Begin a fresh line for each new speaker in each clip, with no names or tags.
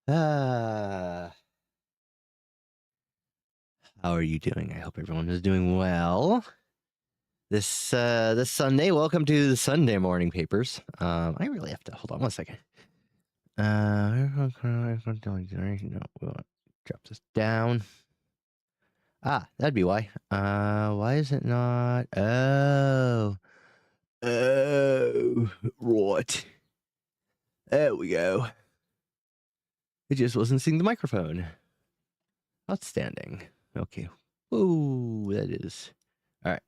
How are you doing? I hope everyone is doing well. This Sunday, welcome to the Sunday morning papers. I really have to hold on one second. No, we'll drop this down. That'd be why. Why is it not? Oh, right. There we go. It just wasn't seeing the microphone. Outstanding. Okay. Ooh, that is. All right.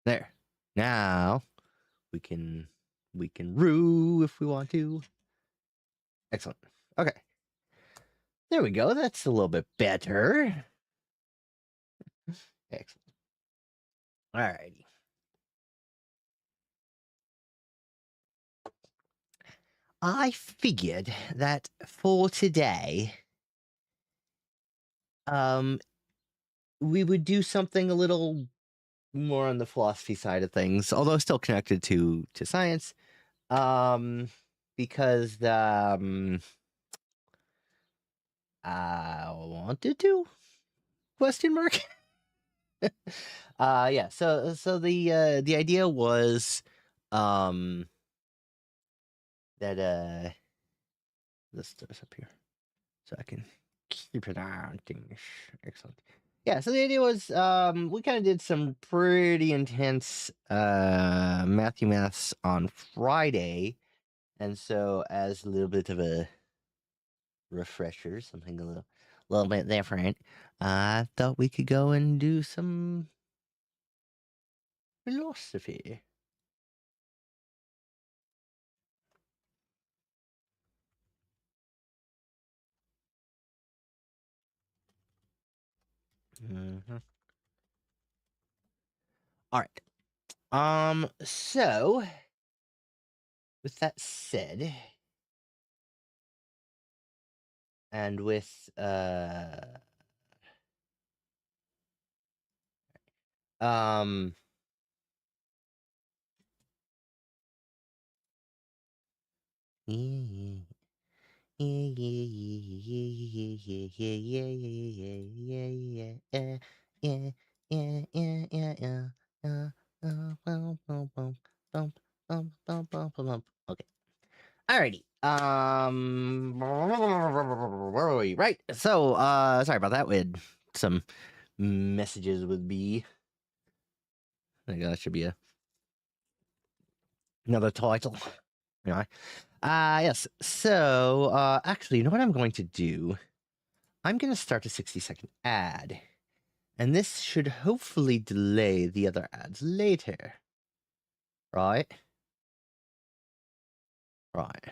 There. Now we can rue if we want to. Excellent. Okay. There we go. That's a little bit better. Excellent. All righty. I figured that for today, we would do something a little more on the philosophy side of things, although still connected to science. Because I wanted to? Question mark. Yeah. So the idea was, that let's throw this up here so I can keep it on things. Excellent. Yeah. So the idea was, we kind of did some pretty intense maths on Friday, and so as a little bit of a refresher, something a little bit different, I thought we could go and do some philosophy. Mm-hmm. All right. So with that said, and with okay. Alrighty. Where are we? Right. So, sorry about that. We had some messages with B. I think that should be another title. Anyway. Yes. So, actually, you know what I'm going to do? I'm going to start a 60-second ad. And this should hopefully delay the other ads later. Right? Right.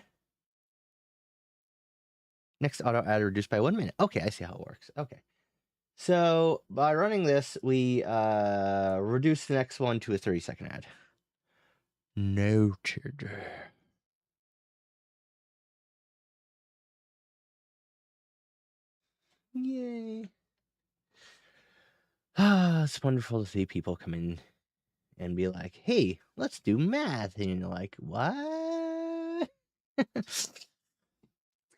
Next auto ad reduced by 1 minute. Okay, I see how it works. Okay. So by running this, we reduce the next one to a 30-second ad. Noted. Yay. It's wonderful to see people come in and be like, hey, let's do math. And you're like, what? It's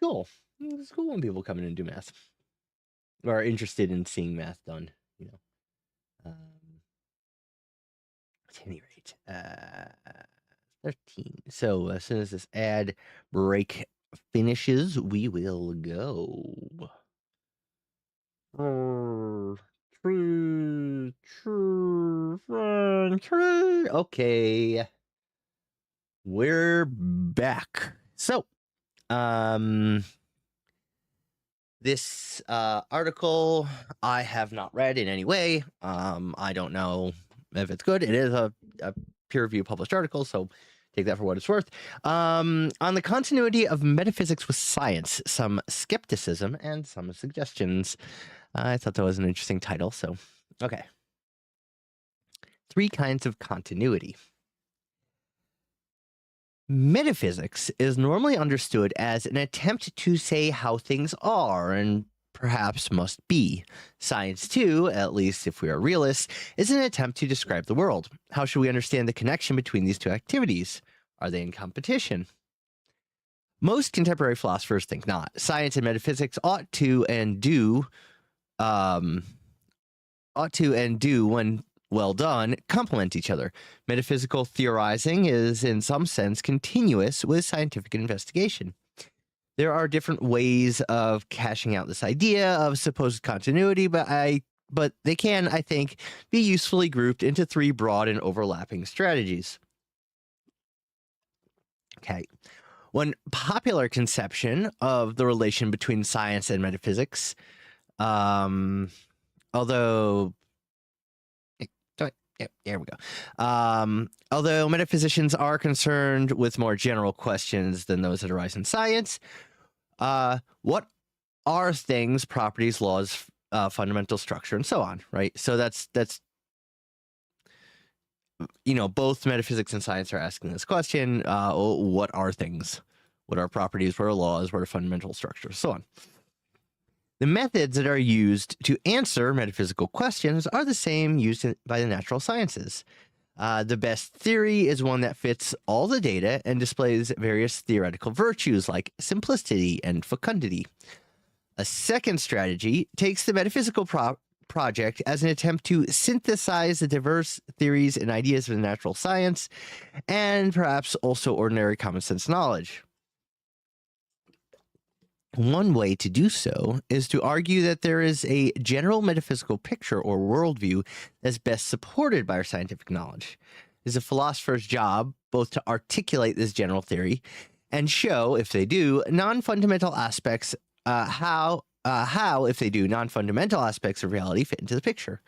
cool. It's cool when people come in and do math. Or are interested in seeing math done, you know. At any rate, 13. So as soon as this ad break finishes, we will go. True. Okay. We're back. So, this article I have not read in any way. I don't know if it's good. It is a peer review published article, so take that for what it's worth. On the continuity of metaphysics with science, some skepticism and some suggestions. I thought that was an interesting title. So, okay. 3 kinds of continuity. Metaphysics is normally understood as an attempt to say how things are and perhaps must be. Science, too, at least if we are realists, is an attempt to describe the world. How should we understand the connection between these two activities? Are they in competition? Most contemporary philosophers think not. Science and metaphysics ought to and do, when well done, complement each other. Metaphysical theorizing is, in some sense, continuous with scientific investigation. There are different ways of cashing out this idea of supposed continuity, but they can, I think, be usefully grouped into three broad and overlapping strategies. Okay. One popular conception of the relation between science and metaphysics, although there we go. Although metaphysicians are concerned with more general questions than those that arise in science, what are things, properties, laws, fundamental structure, and so on, right? So that's both metaphysics and science are asking this question: what are things? What are properties? What are laws? What are fundamental structures? So on. The methods that are used to answer metaphysical questions are the same used by the natural sciences. The best theory is one that fits all the data and displays various theoretical virtues like simplicity and fecundity. A second strategy takes the metaphysical project as an attempt to synthesize the diverse theories and ideas of the natural science and perhaps also ordinary common sense knowledge. One way to do so is to argue that there is a general metaphysical picture or worldview that's best supported by our scientific knowledge. It is a philosopher's job both to articulate this general theory and show, if they do, non-fundamental aspects, if they do, non-fundamental aspects of reality fit into the picture.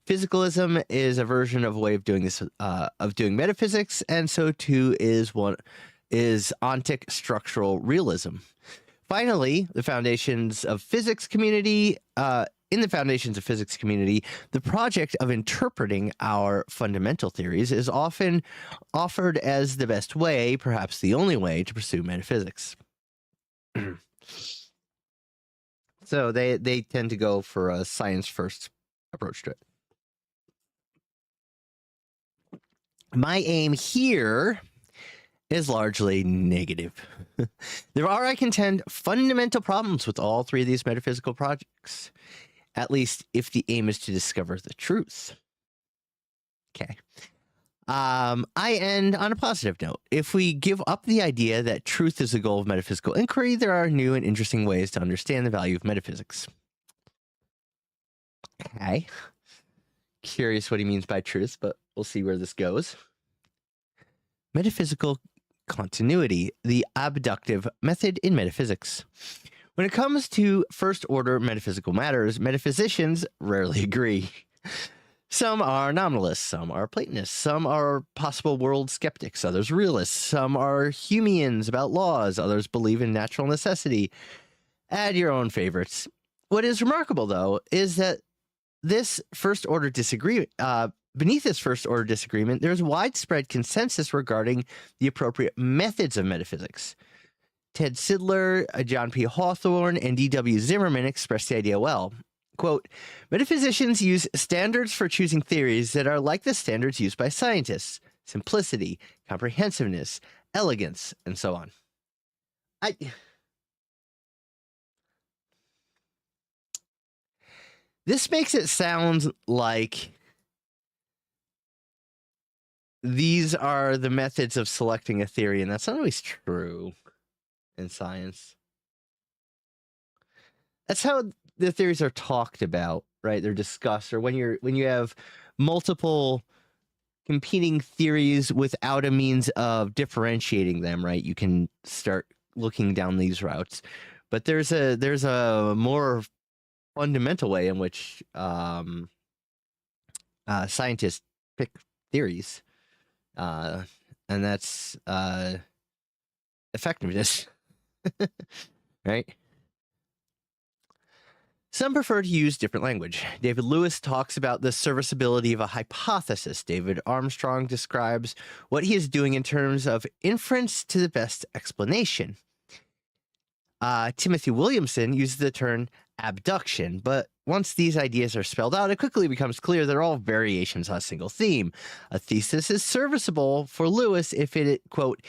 Physicalism is a version of a way of doing this, of doing metaphysics, and so too is ontic structural realism. Finally, in the foundations of physics community, the project of interpreting our fundamental theories is often offered as the best way, perhaps the only way, to pursue metaphysics. So they tend to go for a science-first approach to it. My aim here is largely negative. There are, I contend, fundamental problems with all three of these metaphysical projects, at least if the aim is to discover the truth. Okay. I end on a positive note. If we give up the idea that truth is the goal of metaphysical inquiry, there are new and interesting ways to understand the value of metaphysics. Okay. Curious what he means by truth, but we'll see where this goes. Metaphysical continuity, the abductive method in metaphysics. When it comes to first-order metaphysical matters, metaphysicians rarely agree. Some are nominalists, some are Platonists, some are possible world skeptics, others realists, some are Humeans about laws, others believe in natural necessity. Add your own favorites. What is remarkable, though, is that this first-order disagreement, beneath this first-order disagreement, there's widespread consensus regarding the appropriate methods of metaphysics. Ted Sidler, John P. Hawthorne, and D.W. Zimmerman expressed the idea well. Quote, metaphysicians use standards for choosing theories that are like the standards used by scientists: simplicity, comprehensiveness, elegance, and so on. This makes it sound like these are the methods of selecting a theory, and that's not always true in science. That's how the theories are talked about, right? They're discussed, or when you have multiple competing theories without a means of differentiating them, right? You can start looking down these routes. But there's a more fundamental way in which scientists pick theories. And that's effectiveness, right? Some prefer to use different language. David Lewis talks about the serviceability of a hypothesis. David Armstrong describes what he is doing in terms of inference to the best explanation. Timothy Williamson uses the term abduction, but once these ideas are spelled out, it quickly becomes clear they're all variations on a single theme. A thesis is serviceable for Lewis if it, quote,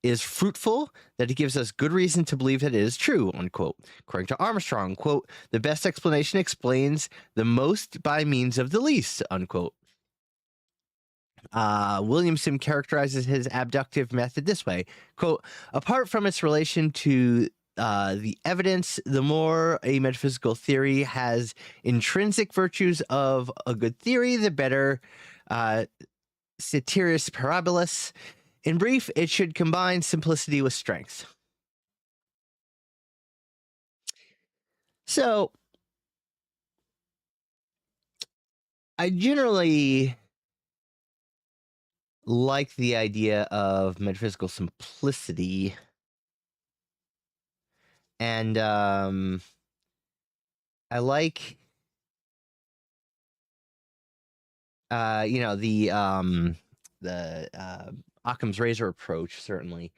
is fruitful, that it gives us good reason to believe that it is true, unquote. According to Armstrong, quote, the best explanation explains the most by means of the least, unquote. Williamson characterizes his abductive method this way, quote, apart from its relation to the evidence, the more a metaphysical theory has intrinsic virtues of a good theory, the better. Ceteris parabilis. In brief, it should combine simplicity with strength. So, I generally like the idea of metaphysical simplicity. And I like the Occam's razor approach, certainly.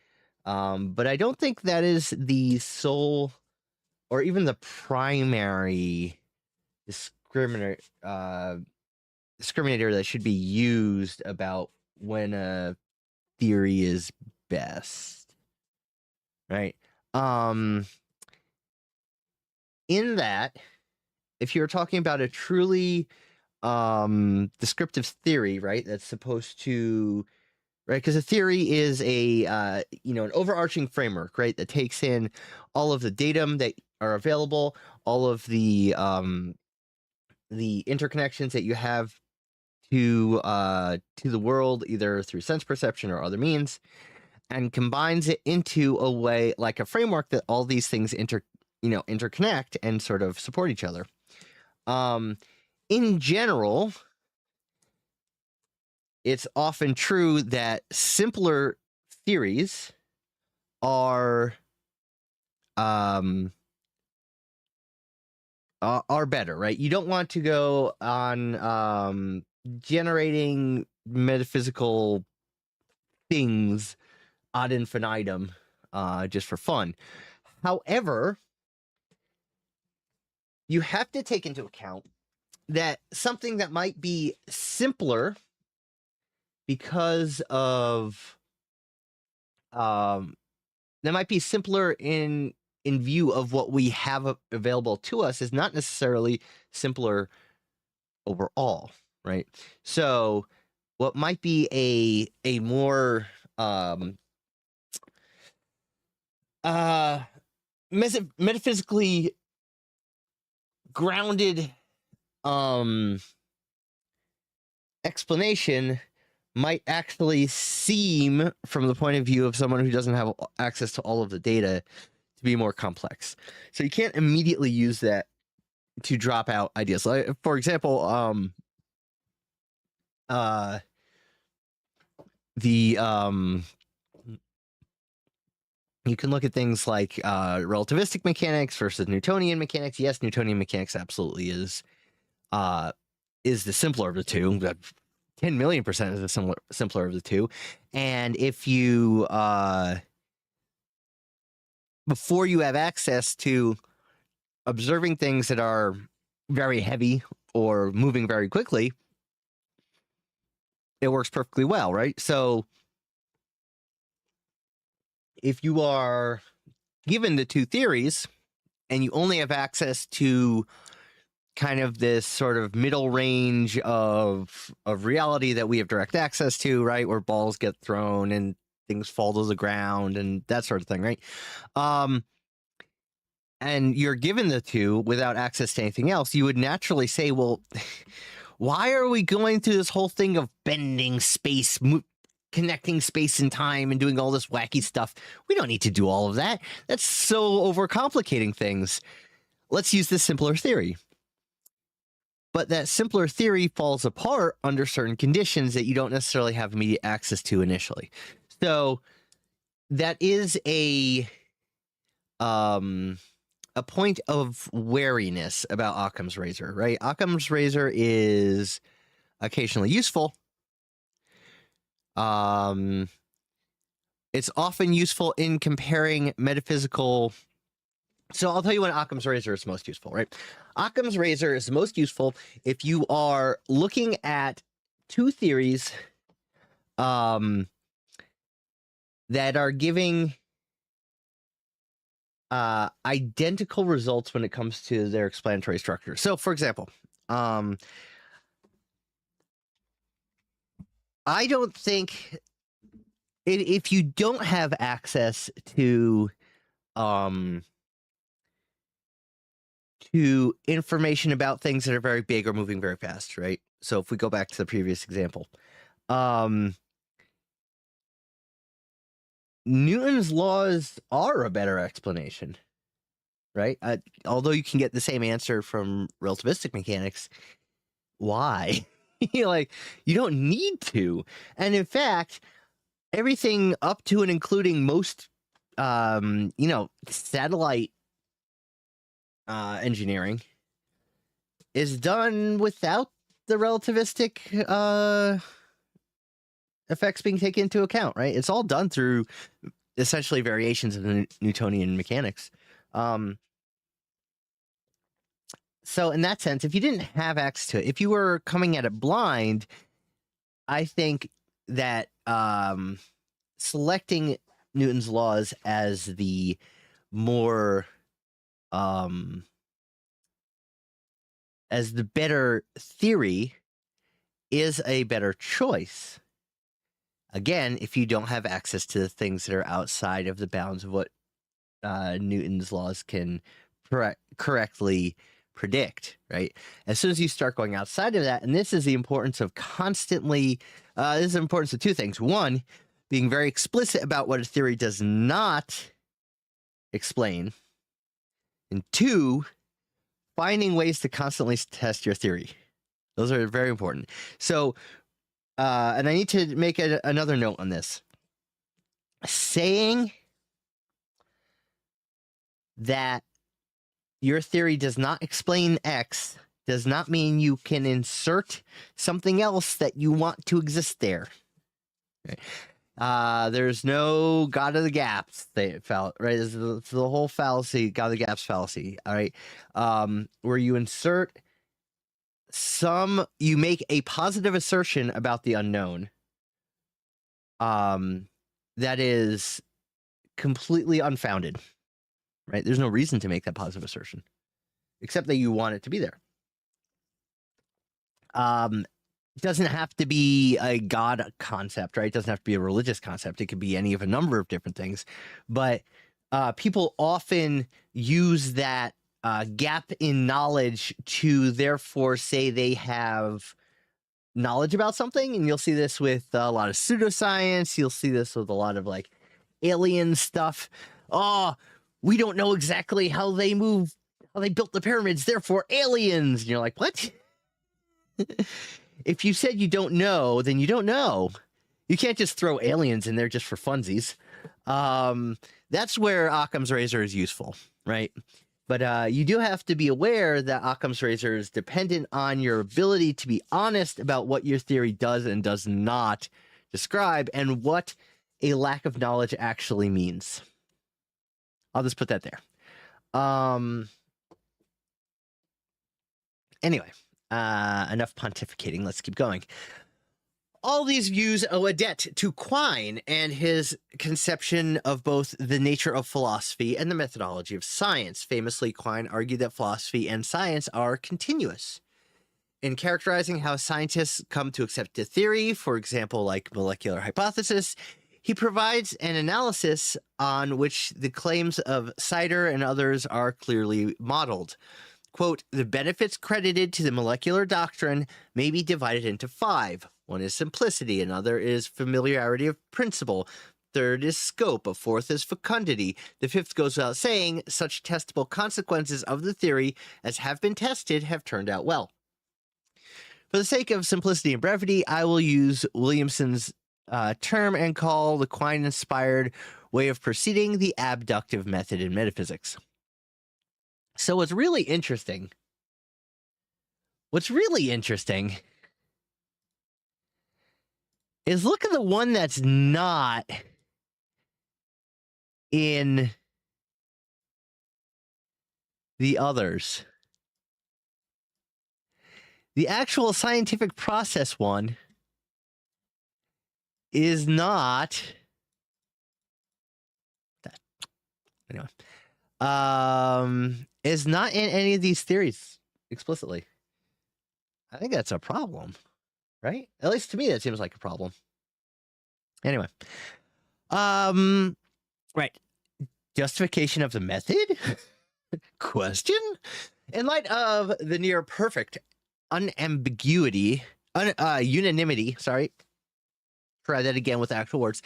But I don't think that is the sole or even the primary discriminator that should be used about when a theory is best. Right? In that, if you're talking about a truly descriptive theory, right, that's supposed to, right, because a theory is a an overarching framework, right, that takes in all of the datum that are available, all of the interconnections that you have to the world, either through sense perception or other means, and combines it into a way like a framework that all these things interconnect and sort of support each other. In general, it's often true that simpler theories are better, right? You don't want to go on generating metaphysical things ad infinitum just for fun. However, you have to take into account that something that might be simpler because of that might be simpler in view of what we have available to us is not necessarily simpler overall, right? So what might be a more metaphysically grounded explanation might actually seem, from the point of view of someone who doesn't have access to all of the data, to be more complex. So you can't immediately use that to drop out ideas. Like, for example, you can look at things like relativistic mechanics versus Newtonian mechanics. Yes, Newtonian mechanics absolutely is the simpler of the two. 10 million percent is the simpler of the two. And if you before you have access to observing things that are very heavy or moving very quickly, it works perfectly well, right? So if you are given the two theories and you only have access to kind of this sort of middle range of reality that we have direct access to, right, where balls get thrown and things fall to the ground and that sort of thing, right? And you're given the two without access to anything else, you would naturally say, well, why are we going through this whole thing of bending space, connecting space and time and doing all this wacky stuff? We don't need to do all of that. That's so overcomplicating things. Let's use this simpler theory. But that simpler theory falls apart under certain conditions that you don't necessarily have immediate access to initially. So that is a point of wariness about Occam's razor, right? Occam's razor is occasionally useful. It's often useful in comparing metaphysical. So I'll tell you when Occam's razor is most useful, right? Occam's razor is most useful if you are looking at two theories that that are giving identical results when it comes to their explanatory structure. So, for example, I don't think if you don't have access to information about things that are very big or moving very fast, right? So if we go back to the previous example, Newton's laws are a better explanation, right? Although you can get the same answer from relativistic mechanics, why? You don't need to. And in fact, everything up to and including most, satellite engineering is done without the relativistic effects being taken into account, right? It's all done through essentially variations of the Newtonian mechanics. So in that sense, if you didn't have access to it, if you were coming at it blind, I think that selecting Newton's laws as the more as the better theory is a better choice. Again, if you don't have access to the things that are outside of the bounds of what Newton's laws can correctly predict, right? As soon as you start going outside of that, and this is the importance of constantly, this is the importance of two things. One, being very explicit about what a theory does not explain. And two, finding ways to constantly test your theory. Those are very important. So, and I need to make another note on this. Saying that your theory does not explain X does not mean you can insert something else that you want to exist there. Right? There's no God of the gaps, right? It's the whole fallacy, God of the gaps fallacy. All right, where you insert you make a positive assertion about the unknown. That is completely unfounded. Right? There's no reason to make that positive assertion, except that you want it to be there. It doesn't have to be a God concept, right? It doesn't have to be a religious concept. It could be any of a number of different things. But people often use that gap in knowledge to therefore say they have knowledge about something. And you'll see this with a lot of pseudoscience. You'll see this with a lot of alien stuff. Oh, we don't know exactly how they built the pyramids, therefore aliens. And you're like, what? If you said you don't know, then you don't know. You can't just throw aliens in there just for funsies. That's where Occam's razor is useful, right? But you do have to be aware that Occam's razor is dependent on your ability to be honest about what your theory does and does not describe and what a lack of knowledge actually means. I'll just put that there. Anyway, enough pontificating. Let's keep going. All these views owe a debt to Quine and his conception of both the nature of philosophy and the methodology of science. Famously, Quine argued that philosophy and science are continuous. In characterizing how scientists come to accept a theory, for example, like molecular hypothesis, he provides an analysis on which the claims of Sider and others are clearly modeled. Quote, the benefits credited to the molecular doctrine may be divided into 5. One is simplicity, another is familiarity of principle, third is scope, a fourth is fecundity, the fifth goes without saying, such testable consequences of the theory as have been tested have turned out well. For the sake of simplicity and brevity, I will use Williamson's term and call the Quine-inspired way of proceeding the abductive method in metaphysics. So what's really interesting is look at the one that's not in the others. The actual scientific process one is not Anyway, is not in any of these theories explicitly. I think that's a problem, right? At least to me, that seems like a problem. Anyway, right. Justification of the method? Question? In light of the near perfect unanimity, sorry. Try that again with actual words.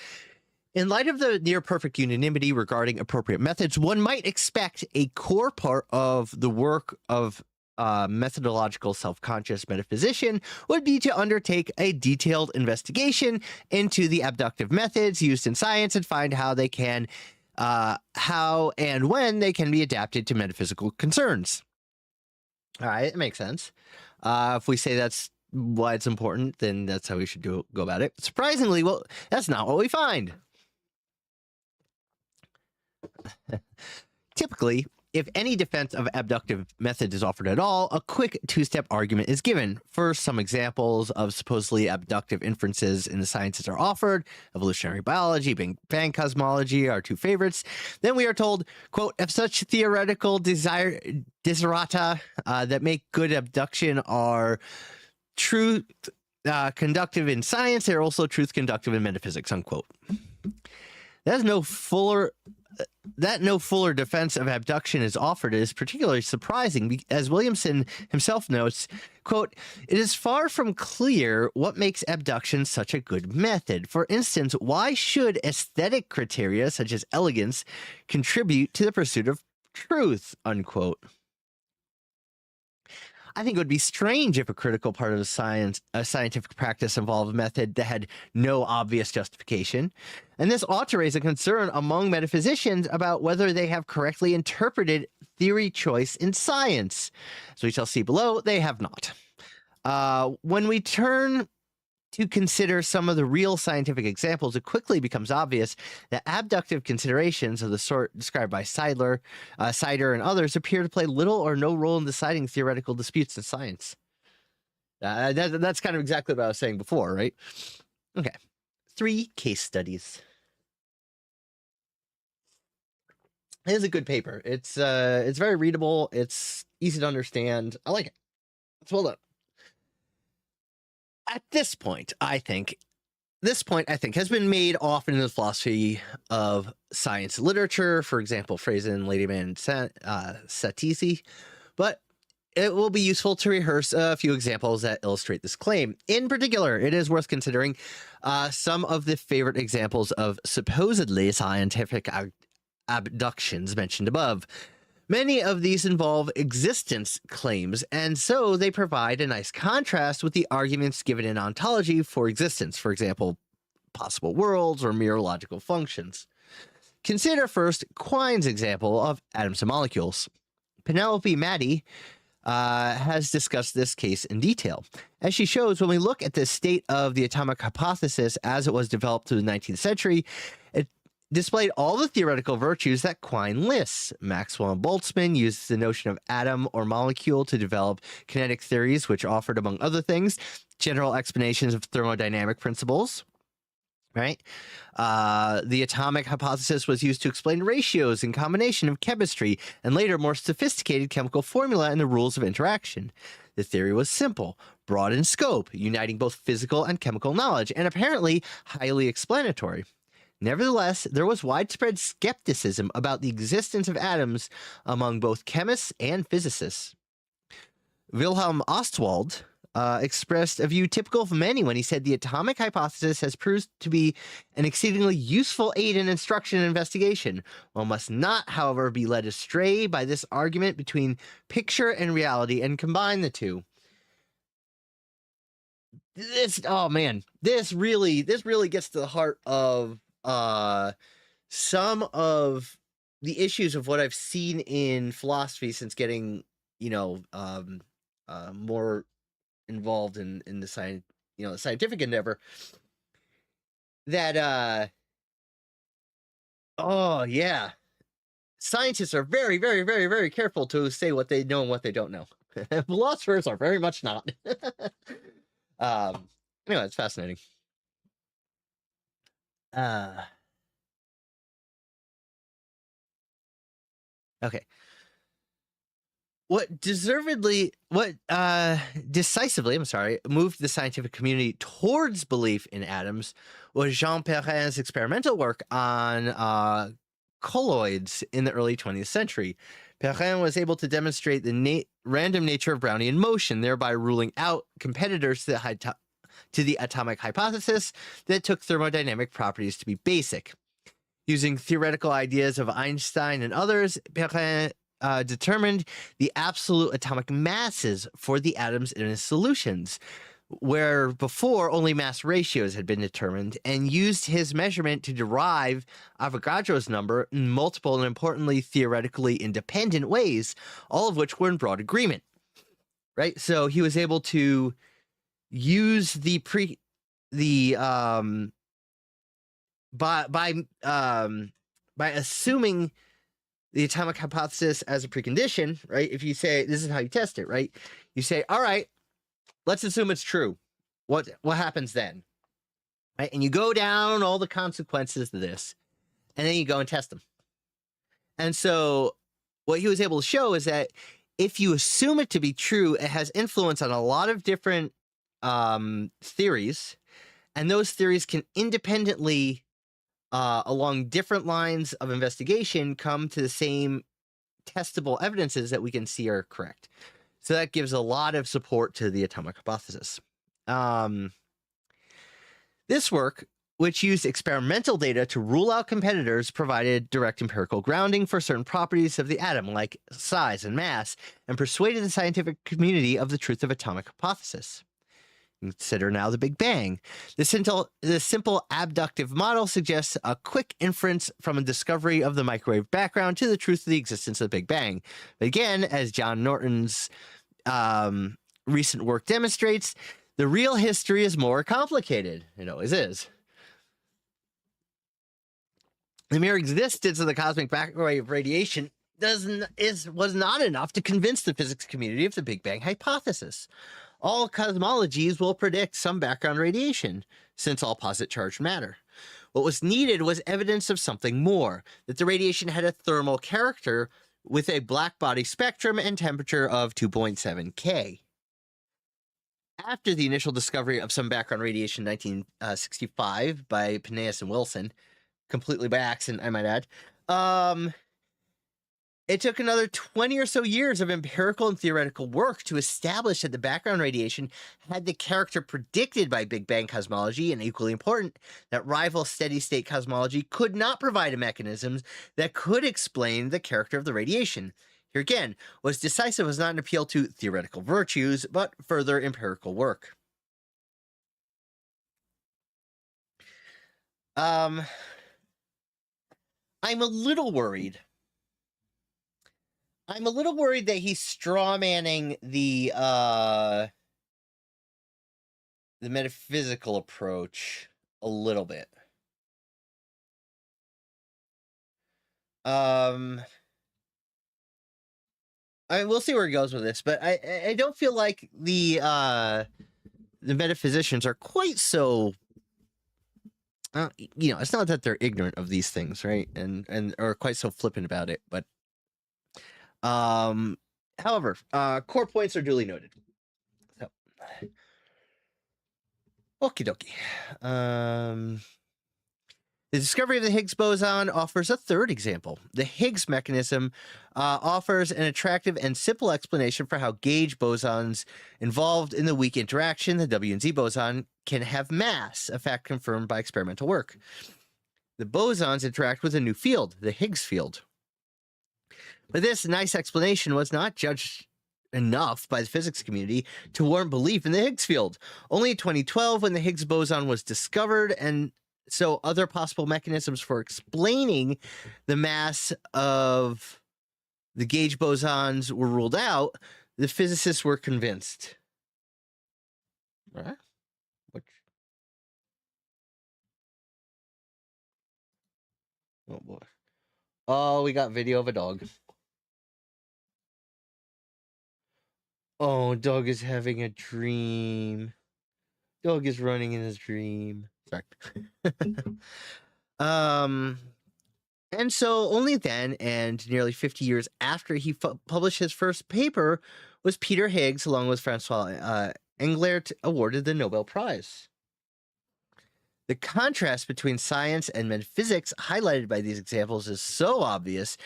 In light of the near perfect unanimity regarding appropriate methods, one might expect a core part of the work of methodological self-conscious metaphysician would be to undertake a detailed investigation into the abductive methods used in science and find how they can how and when they can be adapted to metaphysical concerns. All right, it makes sense. If we say that's why it's important, then that's how we should go about it. Surprisingly, well, that's not what we find. Typically, if any defense of abductive method is offered at all, a quick two-step argument is given. First, some examples of supposedly abductive inferences in the sciences are offered. Evolutionary biology, Big Bang cosmology are two favorites. Then we are told, quote, if such theoretical desiderata that make good abduction are truth conductive in science, they're also truth conductive in metaphysics, unquote. That no fuller defense of abduction is offered is particularly surprising, as Williamson himself notes, quote, it is far from clear what makes abduction such a good method. For instance, why should aesthetic criteria such as elegance contribute to the pursuit of truth, unquote. I think it would be strange if a critical part of a scientific practice involved a method that had no obvious justification. And this ought to raise a concern among metaphysicians about whether they have correctly interpreted theory choice in science. As we shall see below, they have not. When we turn to consider some of the real scientific examples, it quickly becomes obvious that abductive considerations of the sort described by Sider and others appear to play little or no role in deciding theoretical disputes in science. That's kind of exactly what I was saying before, right? Okay. 3 case studies. It is a good paper. It's very readable. It's easy to understand. I like it. It's well done. At this point, I think, has been made often in the philosophy of science literature, for example, Frazen, Ladyman, Satisi, but it will be useful to rehearse a few examples that illustrate this claim. In particular, it is worth considering some of the favorite examples of supposedly scientific abductions mentioned above. Many of these involve existence claims, and so they provide a nice contrast with the arguments given in ontology for existence, for example, possible worlds or mere logical functions. Consider first Quine's example of atoms and molecules. Penelope Maddy has discussed this case in detail. As she shows, when we look at the state of the atomic hypothesis as it was developed through the 19th century, it displayed all the theoretical virtues that Quine lists. Maxwell and Boltzmann used the notion of atom or molecule to develop kinetic theories, which offered, among other things, general explanations of thermodynamic principles. Right? The atomic hypothesis was used to explain ratios and combination of chemistry, and later more sophisticated chemical formula and the rules of interaction. The theory was simple, broad in scope, uniting both physical and chemical knowledge, and apparently highly explanatory. Nevertheless, there was widespread skepticism about the existence of atoms among both chemists and physicists. Wilhelm Ostwald expressed a view typical of many when he said the atomic hypothesis has proved to be an exceedingly useful aid in instruction and investigation. One must not, however, be led astray by this argument between picture and reality and combine the two. This really gets to the heart of some of the issues of what I've seen in philosophy since getting, more involved in the scientific endeavor. That scientists are very, very, very, very careful to say what they know and what they don't know. Philosophers are very much not. Anyway, it's fascinating. Okay. What deservedly, decisively, I'm sorry, moved the scientific community towards belief in atoms was Jean Perrin's experimental work on colloids in the early 20th century. Perrin was able to demonstrate the random nature of Brownian motion, thereby ruling out competitors to the atomic hypothesis that took thermodynamic properties to be basic. Using theoretical ideas of Einstein and others, Perrin determined the absolute atomic masses for the atoms in his solutions, where before only mass ratios had been determined, and used his measurement to derive Avogadro's number in multiple and importantly theoretically independent ways, all of which were in broad agreement. Right? So he was able to use by assuming the atomic hypothesis as a precondition, right? If you say, this is how you test it, right? You say, all right, let's assume it's true. What happens then? Right? And you go down all the consequences of this, and then you go and test them. And so what he was able to show is that if you assume it to be true, it has influence on a lot of different theories, and those theories can independently, along different lines of investigation, come to the same testable evidences that we can see are correct. So that gives a lot of support to the atomic hypothesis. This work, which used experimental data to rule out competitors, provided direct empirical grounding for certain properties of the atom, like size and mass, and persuaded the scientific community of the truth of atomic hypothesis. Consider now the Big Bang. The simple abductive model suggests a quick inference from a discovery of the microwave background to the truth of the existence of the Big Bang. But again, as John Norton's recent work demonstrates, the real history is more complicated. It always is. The mere existence of the cosmic microwave radiation was not enough to convince the physics community of the Big Bang hypothesis. All cosmologies will predict some background radiation, since all posit charged matter. What was needed was evidence of something more, that the radiation had a thermal character with a black body spectrum and temperature of 2.7 K. After the initial discovery of some background radiation in 1965 by Penneus and Wilson, completely by accident, I might add, it took another 20 or so years of empirical and theoretical work to establish that the background radiation had the character predicted by Big Bang cosmology, and equally important, that rival steady-state cosmology could not provide a mechanism that could explain the character of the radiation. Here again, what's decisive was not an appeal to theoretical virtues, but further empirical work. I'm a little worried that he's strawmanning the metaphysical approach a little bit. I mean, we'll see where he goes with this, but I don't feel like the metaphysicians are quite so. It's not that they're ignorant of these things, right? And are quite so flippant about it, but. However, core points are duly noted. So, okie dokie. The discovery of the Higgs boson offers a third example. The Higgs mechanism offers an attractive and simple explanation for how gauge bosons involved in the weak interaction, the W and Z boson, can have mass, a fact confirmed by experimental work. The bosons interact with a new field, the Higgs field. But this nice explanation was not judged enough by the physics community to warrant belief in the Higgs field. Only in 2012, when the Higgs boson was discovered, and so other possible mechanisms for explaining the mass of the gauge bosons were ruled out, the physicists were convinced. What? Oh boy. Oh, we got video of a dog. Oh, dog is having a dream. Dog is running in his dream. Sorry. And so only then, and nearly 50 years after he published his first paper, was Peter Higgs, along with Francois Englert, awarded the Nobel Prize. The contrast between science and metaphysics highlighted by these examples is so obvious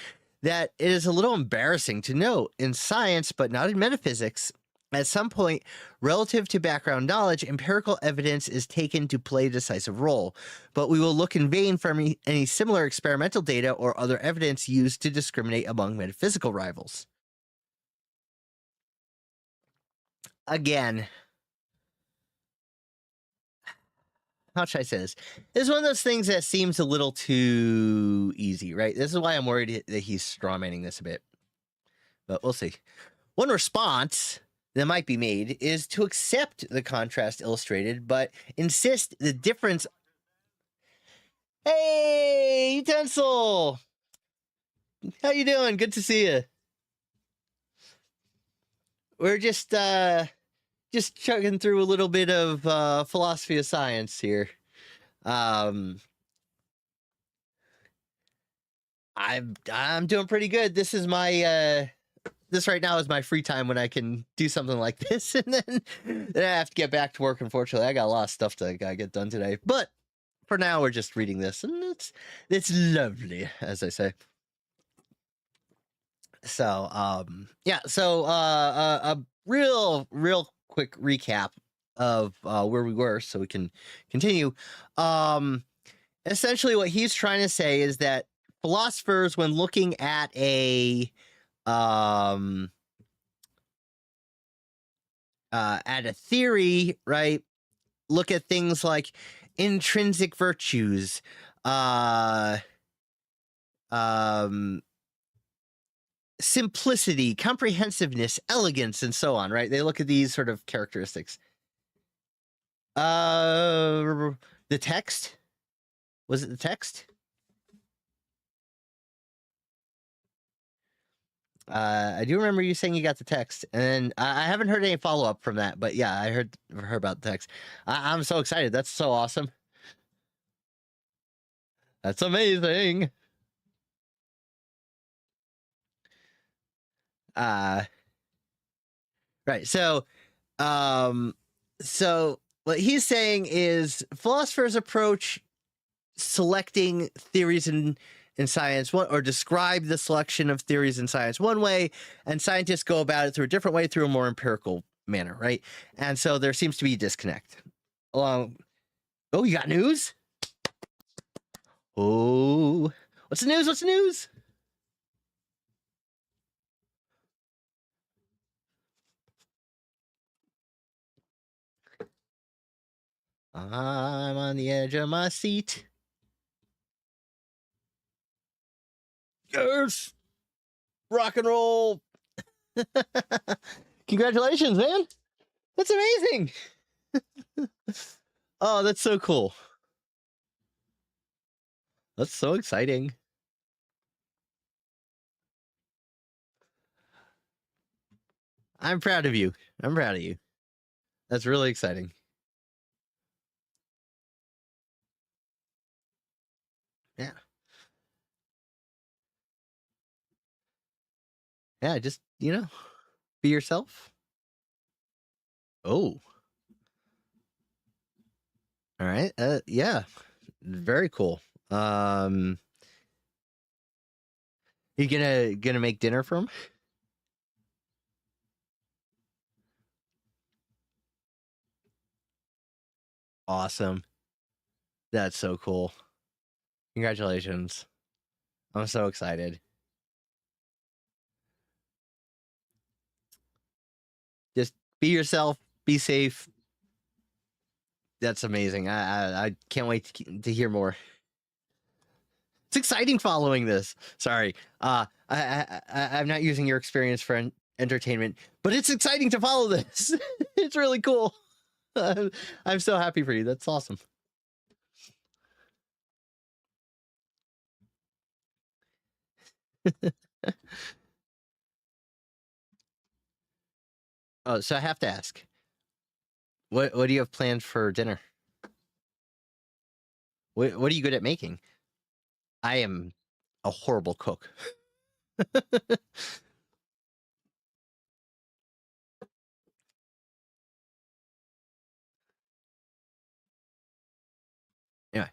that it is a little embarrassing to note. In science, but not in metaphysics, at some point, relative to background knowledge, empirical evidence is taken to play a decisive role, but we will look in vain for any similar experimental data or other evidence used to discriminate among metaphysical rivals. Again, how should I say this? This is one of those things that seems a little too easy, right? This is why I'm worried that he's strawmanning this a bit. But we'll see. One response that might be made is to accept the contrast illustrated, but insist the difference. Hey, Utensil! How you doing? Good to see you. We're just chugging through a little bit of philosophy of science here. I'm doing pretty good. This is my this right now is my free time when I can do something like this, and then I have to get back to work. Unfortunately, I got a lot of stuff to get done today. But for now, we're just reading this, and it's lovely, as I say. So yeah. So a real quick recap of where we were, so we can continue. Essentially, what he's trying to say is that philosophers, when looking at a theory, right, look at things like intrinsic virtues, simplicity, comprehensiveness, elegance, and so on, right? They look at these sort of characteristics. The text? Was it the text? I do remember you saying you got the text, and I haven't heard any follow-up from that, but yeah, I heard about the text. I'm so excited. That's so awesome. That's amazing. Right. So what he's saying is philosophers approach selecting theories in science or describe the selection of theories in science one way, and scientists go about it through a different way, through a more empirical manner, right? And so there seems to be a disconnect. Oh, you got news? Oh, what's the news? What's the news? I'm on the edge of my seat. Yes! Rock and roll! Congratulations, man! That's amazing! Oh, that's so cool. That's so exciting. I'm proud of you. I'm proud of you. That's really exciting. Yeah. Yeah, just, be yourself. Oh. All right. Yeah. Very cool. You gonna make dinner for him? Awesome. That's so cool. Congratulations. I'm so excited. Just be yourself, be safe. That's amazing. I can't wait to hear more. It's exciting following this. Sorry. I'm not using your experience for entertainment, but it's exciting to follow this. It's really cool. I'm so happy for you. That's awesome. Oh, so I have to ask, what do you have planned for dinner? What are you good at making? I am a horrible cook. Anyway,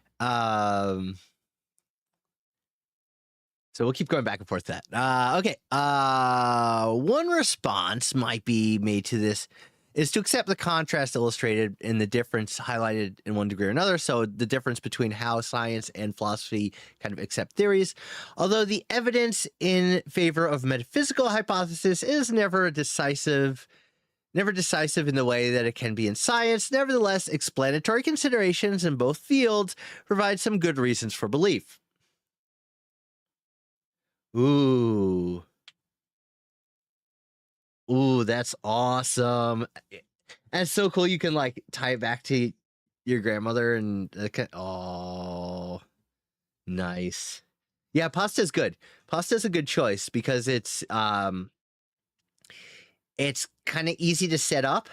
so we'll keep going back and forth to that. Okay. One response might be made to this is to accept the contrast illustrated in the difference highlighted in one degree or another. So the difference between how science and philosophy kind of accept theories. Although the evidence in favor of metaphysical hypothesis is never decisive in the way that it can be in science, nevertheless, explanatory considerations in both fields provide some good reasons for belief. Ooh. Ooh, that's awesome. That's so cool. You can like tie it back to your grandmother and oh, nice. Yeah, pasta's good. Pasta's a good choice because it's kind of easy to set up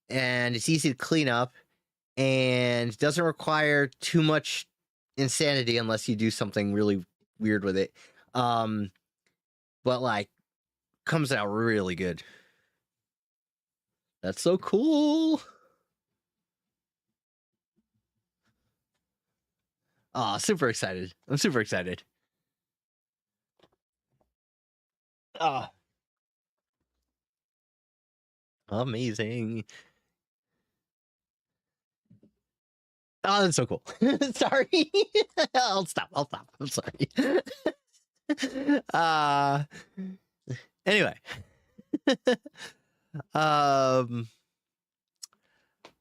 and it's easy to clean up and doesn't require too much insanity unless you do something really weird with it. But like comes out really good. That's so cool. Oh, super excited. I'm super excited. Oh. Amazing. Oh, that's so cool. Sorry. I'll stop. I'm sorry. Anyway.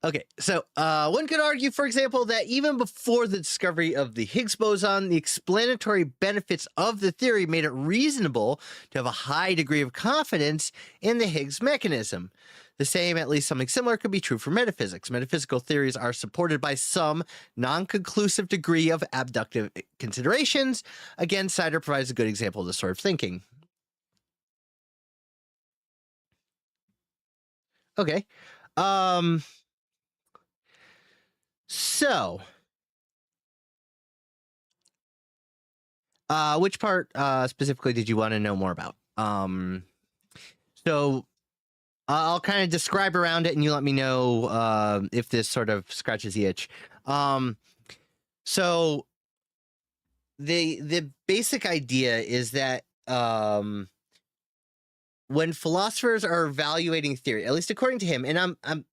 Okay, so one could argue, for example, that even before the discovery of the Higgs boson, the explanatory benefits of the theory made it reasonable to have a high degree of confidence in the Higgs mechanism. The same, at least something similar, could be true for metaphysics. Metaphysical theories are supported by some non-conclusive degree of abductive considerations. Again, Sider provides a good example of this sort of thinking. Okay. So, which part specifically did you want to know more about? So I'll kind of describe around it and you let me know if this sort of scratches the itch. So the basic idea is that when philosophers are evaluating theory, at least according to him, and I'm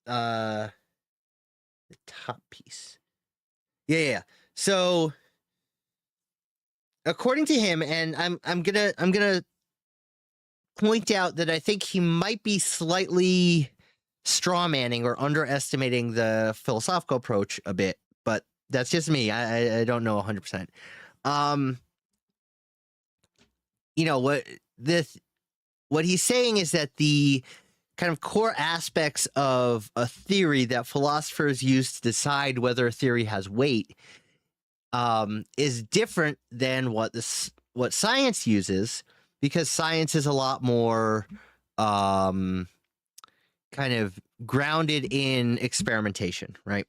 the top piece. Yeah. So according to him, and I'm gonna point out that I think he might be slightly strawmanning or underestimating the philosophical approach a bit, but that's just me. I don't know 100%. You know what he's saying is that the kind of core aspects of a theory that philosophers use to decide whether a theory has weight is different than what science uses, because science is a lot more kind of grounded in experimentation, right?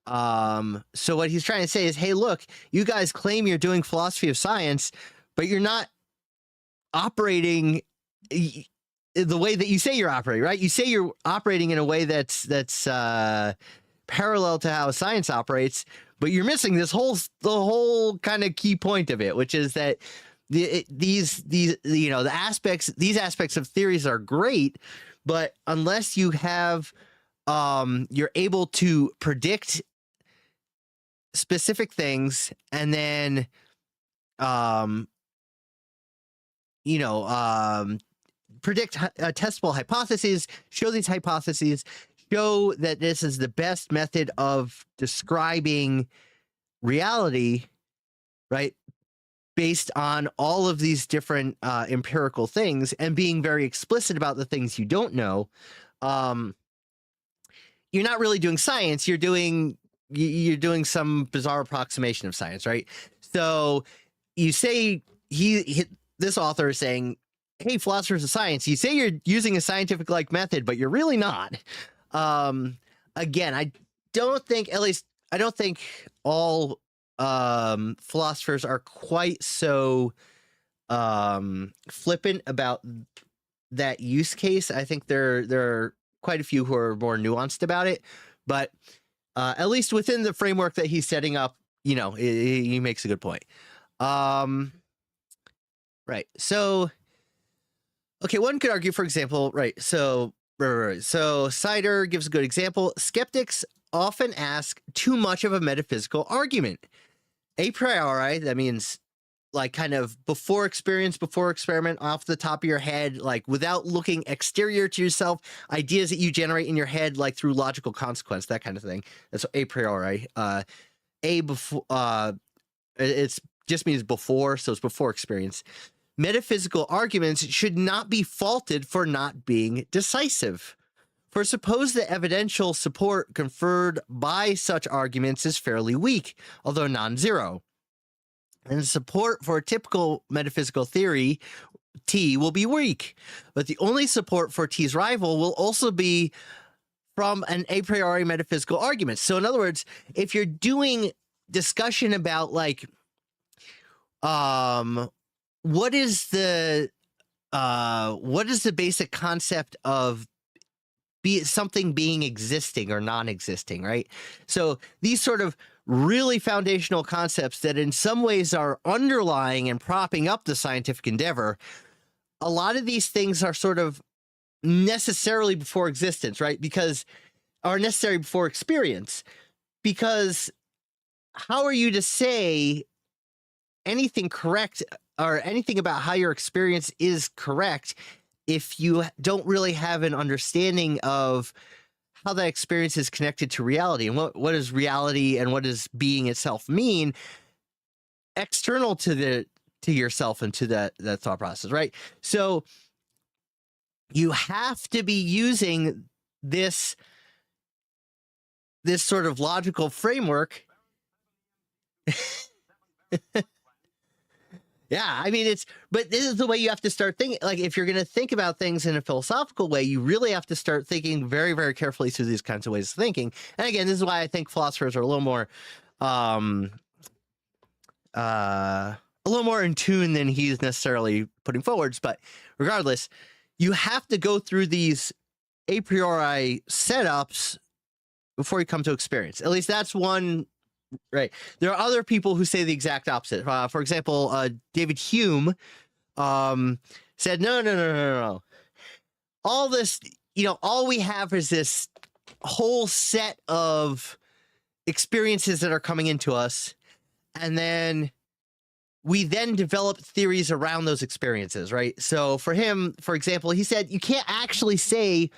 So what he's trying to say is, hey, look, you guys claim you're doing philosophy of science, but you're not operating the way that you say you're operating, right? You say you're operating in a way that's parallel to how science operates, but you're missing the whole kind of key point of it, which is that these aspects of theories are great, but unless you have you're able to predict specific things and then predict testable hypotheses, show these hypotheses, show that this is the best method of describing reality, right? Based on all of these different empirical things and being very explicit about the things you don't know. You're not really doing science. You're doing some bizarre approximation of science, right? So you say this author is saying, hey, philosophers of science, you say you're using a scientific-like method, but you're really not. Again, I don't think all philosophers are quite so flippant about that use case. I think there are quite a few who are more nuanced about it, but at least within the framework that he's setting up, he makes a good point. Right. So, okay, one could argue, for example, so Sider gives a good example. Skeptics often ask too much of a metaphysical argument. A priori, that means like kind of before experience, before experiment, off the top of your head, like without looking exterior to yourself, ideas that you generate in your head, like through logical consequence, that kind of thing. That's a priori. It's just means before, so it's before experience. Metaphysical arguments should not be faulted for not being decisive. For suppose the evidential support conferred by such arguments is fairly weak, although non-zero. And support for a typical metaphysical theory, T, will be weak. But the only support for T's rival will also be from an a priori metaphysical argument. So in other words, if you're doing discussion about like, what is the basic concept of something being existing or non-existing, right? So these sort of really foundational concepts that in some ways are underlying and propping up the scientific endeavor, a lot of these things are sort of necessarily before existence, right? Because are necessary before experience. Because how are you to say anything correct or anything about how your experience is correct if you don't really have an understanding of how that experience is connected to reality, and what does reality and what does being itself mean external to yourself and to that thought process, right? So you have to be using this sort of logical framework. Yeah, I mean, but this is the way you have to start thinking. Like, if you're going to think about things in a philosophical way, you really have to start thinking very, very carefully through these kinds of ways of thinking. And again, this is why I think philosophers are a little more in tune than he's necessarily putting forwards. But regardless, you have to go through these a priori setups before you come to experience. At least that's one. Right. There are other people who say the exact opposite. For example, David Hume said, no. All this, all we have is this whole set of experiences that are coming into us. And then we then develop theories around those experiences, right? So for him, for example, he said, you can't actually say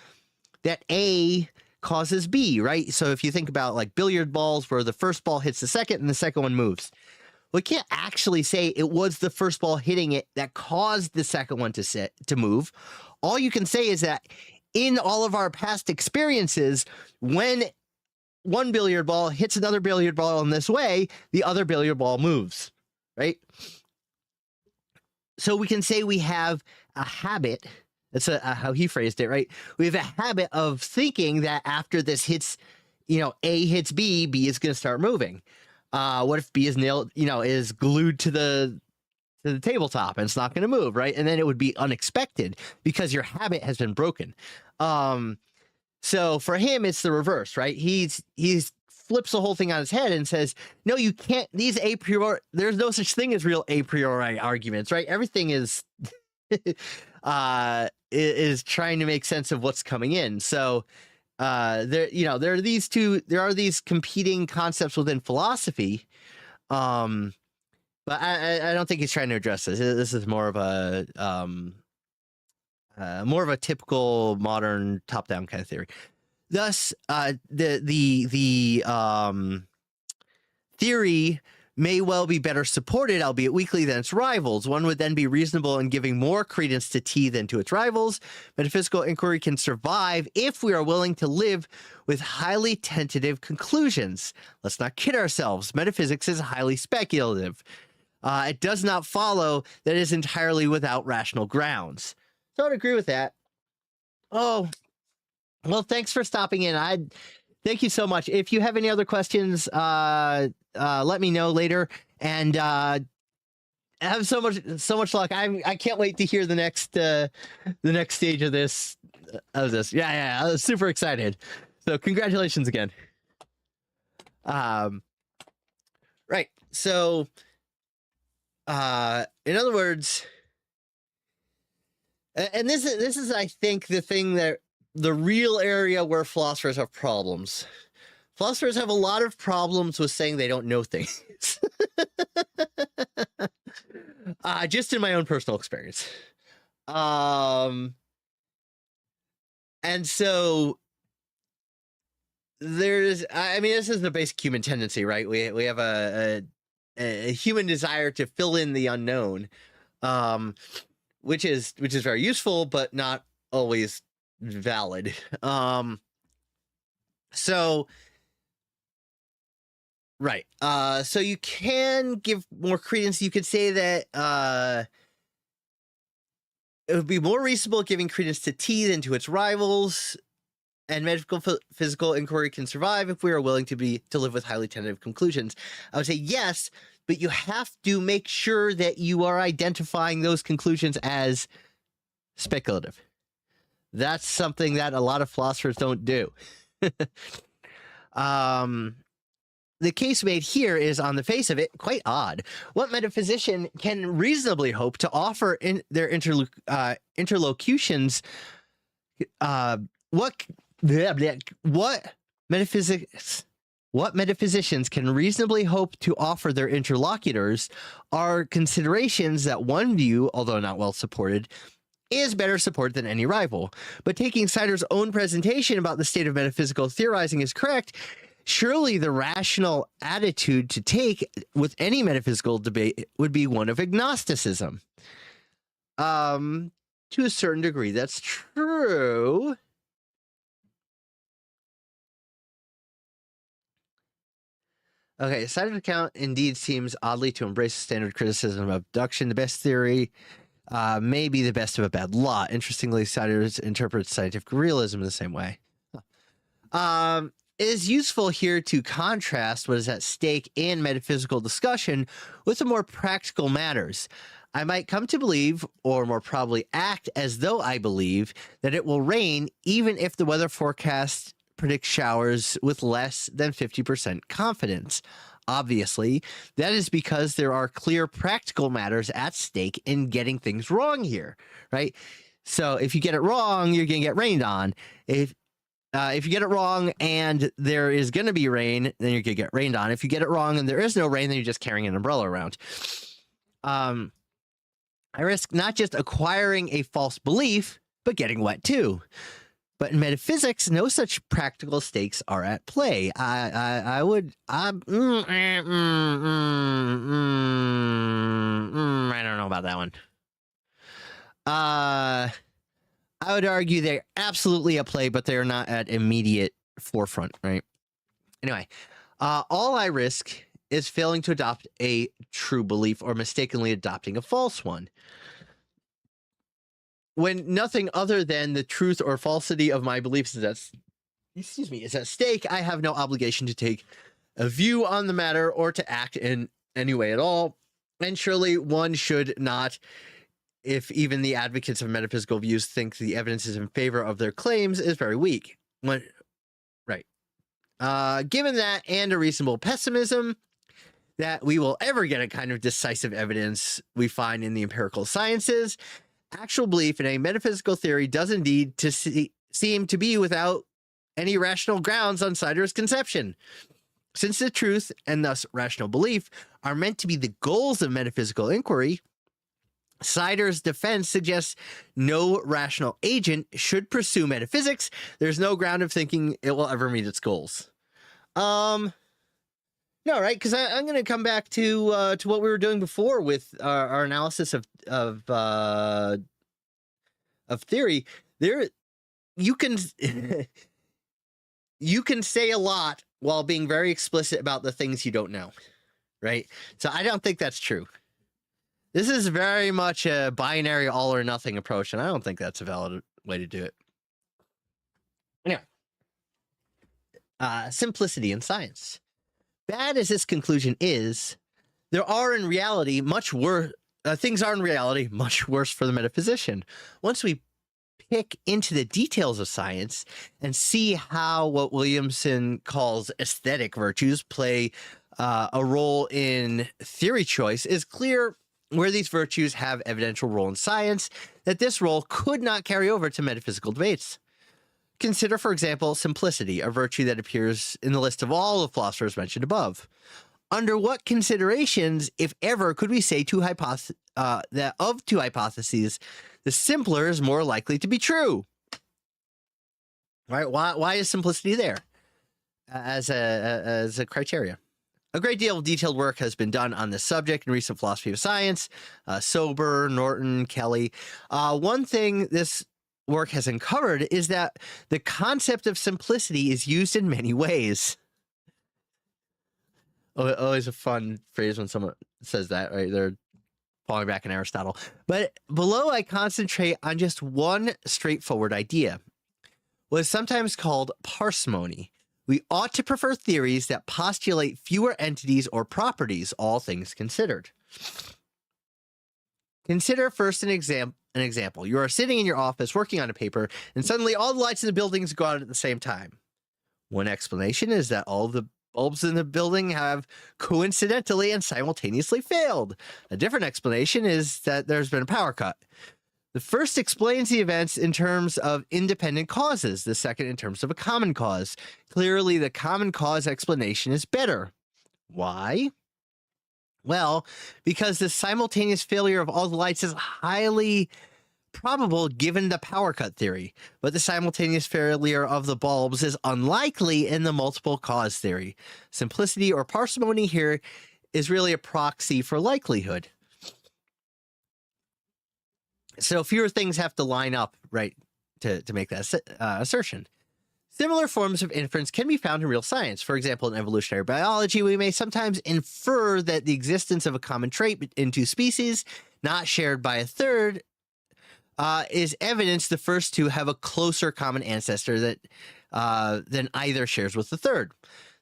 that A causes B, right? So if you think about like billiard balls where the first ball hits the second and the second one moves, we can't actually say it was the first ball hitting it that caused the second one to move. All you can say is that in all of our past experiences, when one billiard ball hits another billiard ball in this way, the other billiard ball moves, right? So we can say we have a habit. That's how he phrased it, right? We have a habit of thinking that after this hits, A hits B, B is going to start moving. What if B is nailed, is glued to the tabletop and it's not going to move, right? And then it would be unexpected because your habit has been broken. So for him, it's the reverse, right? He's flips the whole thing on his head and says, no, you can't. These a priori, there's no such thing as real a priori arguments, right? Everything is is trying to make sense of what's coming in. So there are these competing concepts within philosophy, but I don't think he's trying to address this. This is more of a typical modern top-down kind of theory. Thus, the theory may well be better supported, albeit weakly, than its rivals. One would then be reasonable in giving more credence to T than to its rivals. Metaphysical inquiry can survive if we are willing to live with highly tentative conclusions. Let's not kid ourselves. Metaphysics is highly speculative. It does not follow that it is entirely without rational grounds. So I'd agree with that. Oh, well, thanks for stopping in. thank you so much. If you have any other questions, let me know later, and have so much luck. I can't wait to hear the next stage of this. Yeah, I was super excited. So congratulations again. Right. So, in other words, and this is I think the thing that the real area where philosophers have problems. Philosophers have a lot of problems with saying they don't know things. Just in my own personal experience. And so there's, I mean, this is the basic human tendency, right? We have a human desire to fill in the unknown, which is very useful, but not always valid. So right. So you can give more credence. You could say that it would be more reasonable giving credence to T than to its rivals, and metaphysical inquiry can survive if we are willing to live with highly tentative conclusions. I would say yes, but you have to make sure that you are identifying those conclusions as speculative. That's something that a lot of philosophers don't do. The case made here is, on the face of it, quite odd. What metaphysician can reasonably hope to offer in their interlocutions? What metaphysicians can reasonably hope to offer their interlocutors are considerations that one view, although not well supported, is better supported than any rival. But taking Sider's own presentation about the state of metaphysical theorizing is correct, surely the rational attitude to take with any metaphysical debate would be one of agnosticism. To a certain degree, that's true. Okay, Sider's account indeed seems oddly to embrace the standard criticism of abduction. The best theory may be the best of a bad lot. Interestingly, Siders interprets scientific realism in the same way. It is useful here to contrast what is at stake in metaphysical discussion with the more practical matters. I might come to believe, or more probably act as though I believe, that it will rain even if the weather forecast predicts showers with less than 50% confidence. Obviously, that is because there are clear practical matters at stake in getting things wrong here, right? So if you get it wrong, you're going to get rained on. If you get it wrong and there is going to be rain, then you're going to get rained on. If you get it wrong and there is no rain, then you're just carrying an umbrella around. I risk not just acquiring a false belief, but getting wet too. But in metaphysics, no such practical stakes are at play. I don't know about that one. I would argue they're absolutely at play, but they're not at immediate forefront, right? Anyway, all I risk is failing to adopt a true belief or mistakenly adopting a false one. When nothing other than the truth or falsity of my beliefs is at stake, I have no obligation to take a view on the matter or to act in any way at all. And surely one should not, if even the advocates of metaphysical views think the evidence is in favor of their claims, is very weak. Right. Given that and a reasonable pessimism that we will ever get a kind of decisive evidence we find in the empirical sciences, actual belief in a metaphysical theory does indeed seem to be without any rational grounds on Sider's conception. Since the truth, and thus rational belief, are meant to be the goals of metaphysical inquiry, Sider's defense suggests no rational agent should pursue metaphysics. There's no ground of thinking it will ever meet its goals. No, right? Because I'm going to come back to what we were doing before with our analysis of theory. There, you can you can say a lot while being very explicit about the things you don't know, right? So I don't think that's true. This is very much a binary all or nothing approach, and I don't think that's a valid way to do it. Anyway, simplicity in science. Bad as this conclusion is, there are in reality much worse. Things are in reality much worse for the metaphysician. Once we pick into the details of science and see how what Williamson calls aesthetic virtues play a role in theory choice, is clear where these virtues have evidential role in science, that this role could not carry over to metaphysical debates. Consider, for example, simplicity, a virtue that appears in the list of all the philosophers mentioned above. Under what considerations, if ever, could we say that of two hypotheses, the simpler is more likely to be true? Right? Why is simplicity there as a criteria? A great deal of detailed work has been done on this subject in recent philosophy of science. Sober, Norton, Kelly. One thing this work has uncovered is that the concept of simplicity is used in many ways. Always a fun phrase when someone says that, right? They're falling back in Aristotle. But below, I concentrate on just one straightforward idea. What is sometimes called parsimony. We ought to prefer theories that postulate fewer entities or properties, all things considered. Consider first an example. You are sitting in your office working on a paper, and suddenly all the lights in the buildings go out at the same time. One explanation is that all the bulbs in the building have coincidentally and simultaneously failed. A different explanation is that there's been a power cut. The first explains the events in terms of independent causes, the second in terms of a common cause. Clearly, the common cause explanation is better. Why? Well, because the simultaneous failure of all the lights is highly probable given the power cut theory, but the simultaneous failure of the bulbs is unlikely in the multiple cause theory. Simplicity or parsimony here is really a proxy for likelihood. So fewer things have to line up, right, to make that assertion. Similar forms of inference can be found in real science. For example, in evolutionary biology, we may sometimes infer that the existence of a common trait in two species, not shared by a third, is evidence the first two have a closer common ancestor than either shares with the third.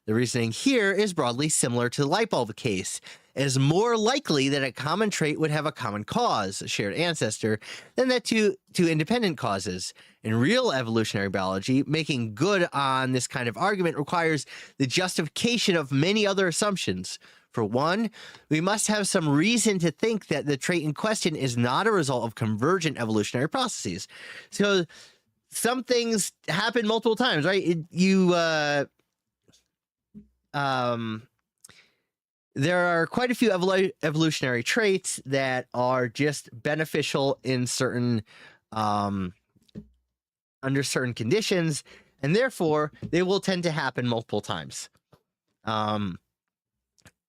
The reasoning here is broadly similar to the light bulb case. It is more likely that a common trait would have a common cause, a shared ancestor, than that two independent causes. In real evolutionary biology, making good on this kind of argument requires the justification of many other assumptions. For one, we must have some reason to think that the trait in question is not a result of convergent evolutionary processes. So some things happen multiple times, right? There are quite a few evolutionary traits that are just beneficial in certain under certain conditions, and therefore they will tend to happen multiple times.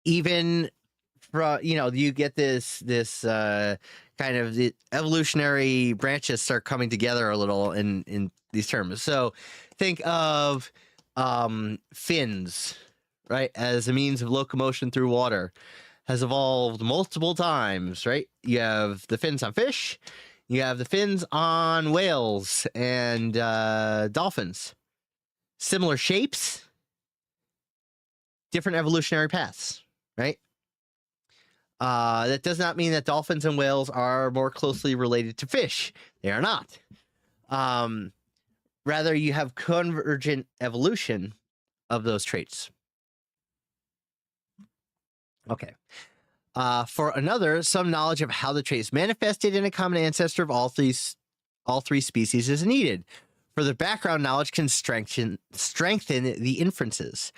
Even from, you get this kind of the evolutionary branches start coming together a little in these terms. So think of fins, right, as a means of locomotion through water, has evolved multiple times, right? You have the fins on fish, you have the fins on whales and dolphins. Similar shapes, different evolutionary paths, right? That does not mean that dolphins and whales are more closely related to fish. They are not. Rather, you have convergent evolution of those traits. Okay. For another, some knowledge of how the trait is manifested in a common ancestor of all three species is needed. Further background knowledge can strengthen the inferences.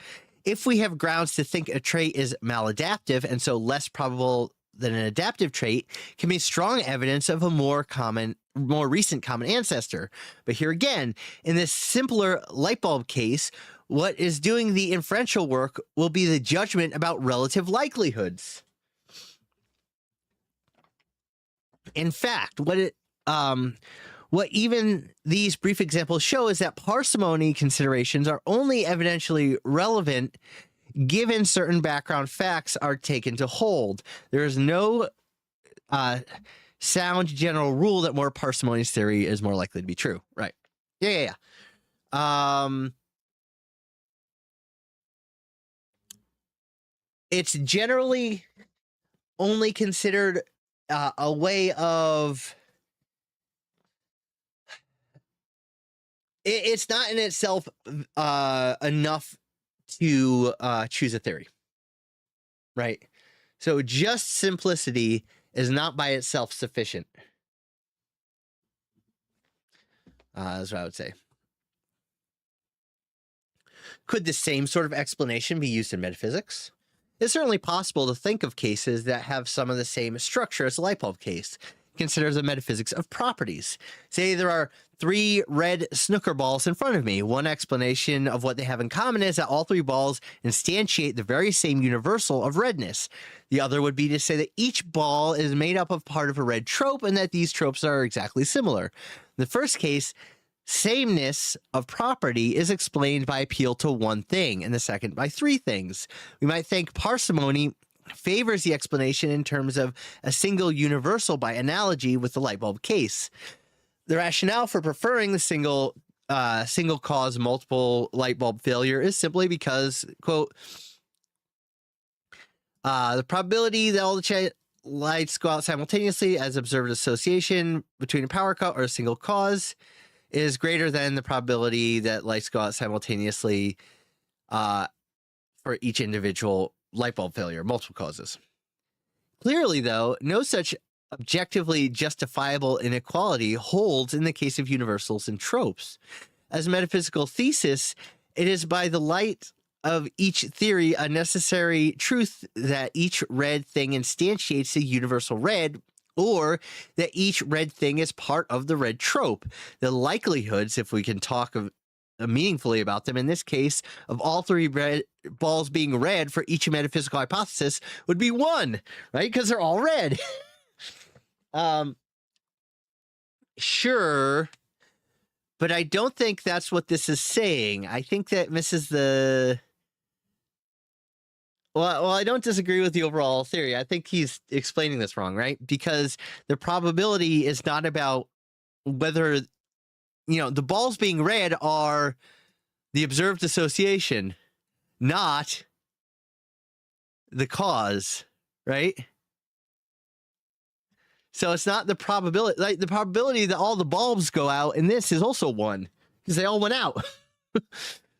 If we have grounds to think a trait is maladaptive and so less probable than an adaptive trait, can be strong evidence of a more recent common ancestor. But here again, in this simpler light bulb case, what is doing the inferential work will be the judgment about relative likelihoods. In fact, what even these brief examples show is that parsimony considerations are only evidentially relevant given certain background facts are taken to hold. There is no sound general rule that more parsimonious theory is more likely to be true. Right. Yeah. it's generally only considered a way of it's not in itself enough to choose a theory, right? So just simplicity is not by itself sufficient. That's what I would say. Could the same sort of explanation be used in metaphysics? It's certainly possible to think of cases that have some of the same structure as the light bulb case. Consider the metaphysics of properties. Say there are 3 red snooker balls in front of me. One explanation of what they have in common is that all 3 balls instantiate the very same universal of redness. The other would be to say that each ball is made up of part of a red trope and that these tropes are exactly similar. In the first case, sameness of property is explained by appeal to one thing, and the second by 3 things. We might think parsimony favors the explanation in terms of a single universal by analogy with the light bulb case. The rationale for preferring the single cause multiple light bulb failure is simply because, quote, the probability that all the lights go out simultaneously as observed association between a power cut or a single cause is greater than the probability that lights go out simultaneously for each individual light bulb failure, multiple causes. Clearly, though, no such objectively justifiable inequality holds in the case of universals and tropes. As a metaphysical thesis, it is by the light of each theory a necessary truth that each red thing instantiates a universal red, or that each red thing is part of the red trope. The likelihoods, if we can talk meaningfully about them, in this case, of all 3 red balls being red for each metaphysical hypothesis would be 1, right? Because they're all red. Sure, but I don't think that's what this is saying. I think that misses the... Well, I don't disagree with the overall theory. I think he's explaining this wrong, right? Because the probability is not about whether, the balls being red are the observed association, not the cause, right? So it's not the probability. Like the probability that all the bulbs go out in this is also 1 because they all went out.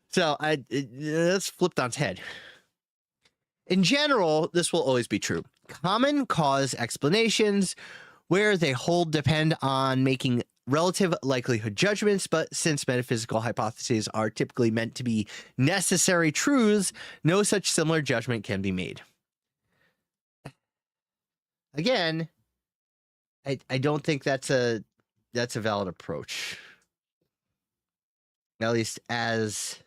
So that's flipped on its head. In general, this will always be true. Common cause explanations where they hold depend on making relative likelihood judgments, but since metaphysical hypotheses are typically meant to be necessary truths, no such similar judgment can be made. Again, I don't think that's a valid approach. At least as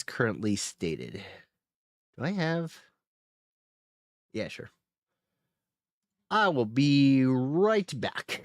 currently stated. Do I have? Yeah, sure. I will be right back.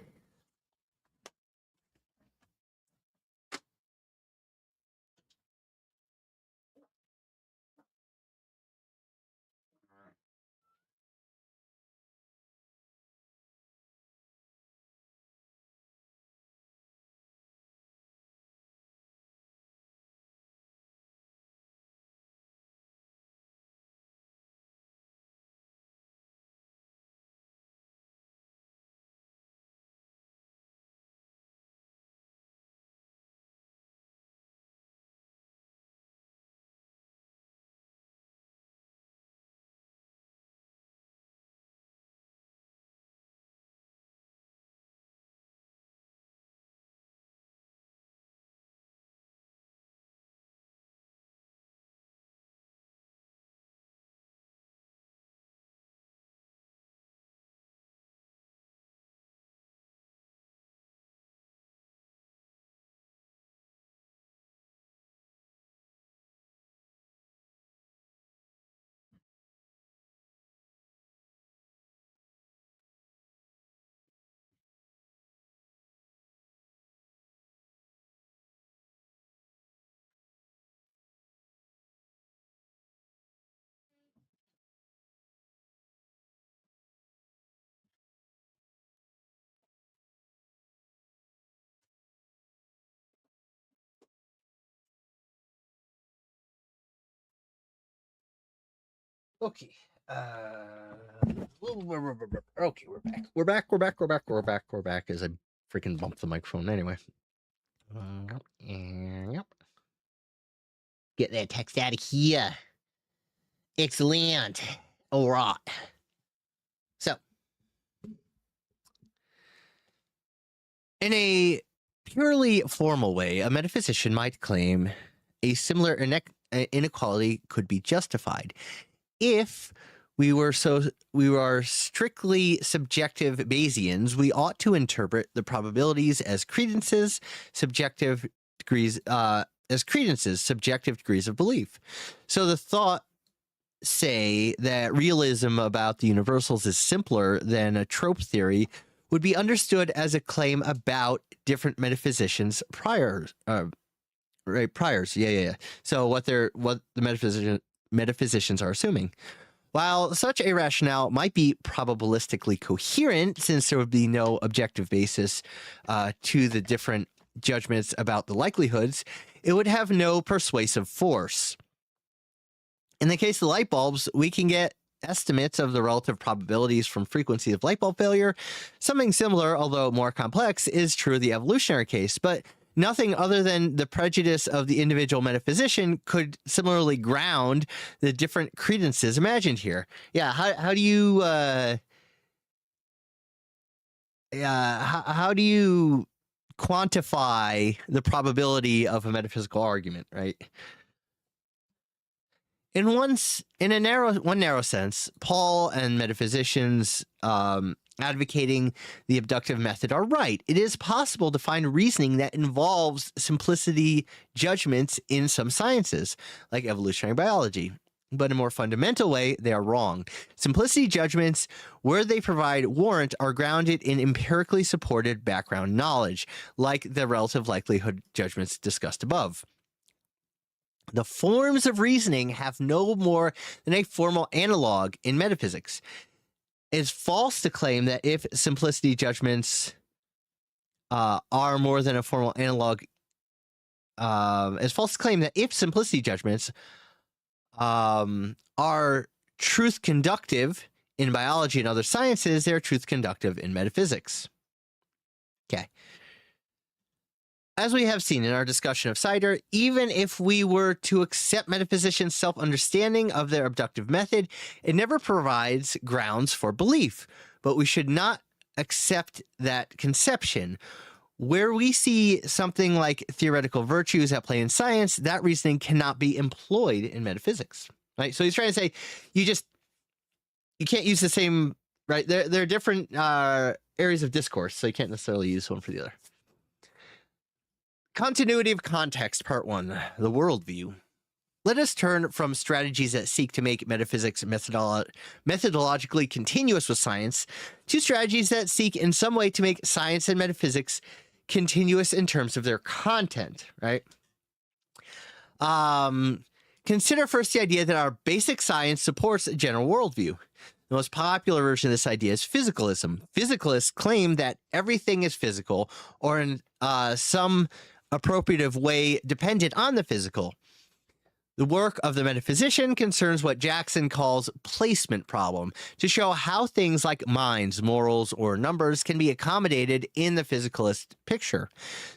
Okay. Okay, we're back. We're back. We're back. We're back. We're back. We're back. As I freaking bumped the microphone. Anyway. Yep. Get that text out of here. Excellent. All right. So, in a purely formal way, a metaphysician might claim a similar inequality could be justified if we are strictly subjective Bayesians. We ought to interpret the probabilities as credences, subjective degrees of belief. So the thought, say, that realism about the universals is simpler than a trope theory would be understood as a claim about different metaphysicians' priors. Yeah. So what the metaphysicians are assuming. While such a rationale might be probabilistically coherent, since there would be no objective basis to the different judgments about the likelihoods, it would have no persuasive force. In the case of light bulbs, we can get estimates of the relative probabilities from frequency of light bulb failure. Something similar, although more complex, is true of the evolutionary case, but nothing other than the prejudice of the individual metaphysician could similarly ground the different credences imagined here. Yeah, how do you how do you quantify the probability of a metaphysical argument, right? In one narrow sense, Paul and metaphysicians advocating the abductive method are right. It is possible to find reasoning that involves simplicity judgments in some sciences, like evolutionary biology. But in a more fundamental way, they are wrong. Simplicity judgments, where they provide warrant, are grounded in empirically supported background knowledge, like the relative likelihood judgments discussed above. The forms of reasoning have no more than a formal analog in metaphysics. It's false to claim that if simplicity judgments are more than a formal analog. It's false to claim that if simplicity judgments are truth conductive in biology and other sciences, they're truth conductive in metaphysics. Okay. As we have seen in our discussion of Cider, even if we were to accept metaphysicians' self-understanding of their abductive method, it never provides grounds for belief. But we should not accept that conception. Where we see something like theoretical virtues at play in science, that reasoning cannot be employed in metaphysics. Right? So he's trying to say you can't use the same, right? There are different areas of discourse, so you can't necessarily use one for the other. Continuity of context, part 1, the worldview. Let us turn from strategies that seek to make metaphysics methodologically continuous with science to strategies that seek in some way to make science and metaphysics continuous in terms of their content, right? Consider first the idea that our basic science supports a general worldview. The most popular version of this idea is physicalism. Physicalists claim that everything is physical, or in some appropriative way dependent on the physical. The work of the metaphysician concerns what Jackson calls placement problem, to show how things like minds, morals, or numbers can be accommodated in the physicalist picture.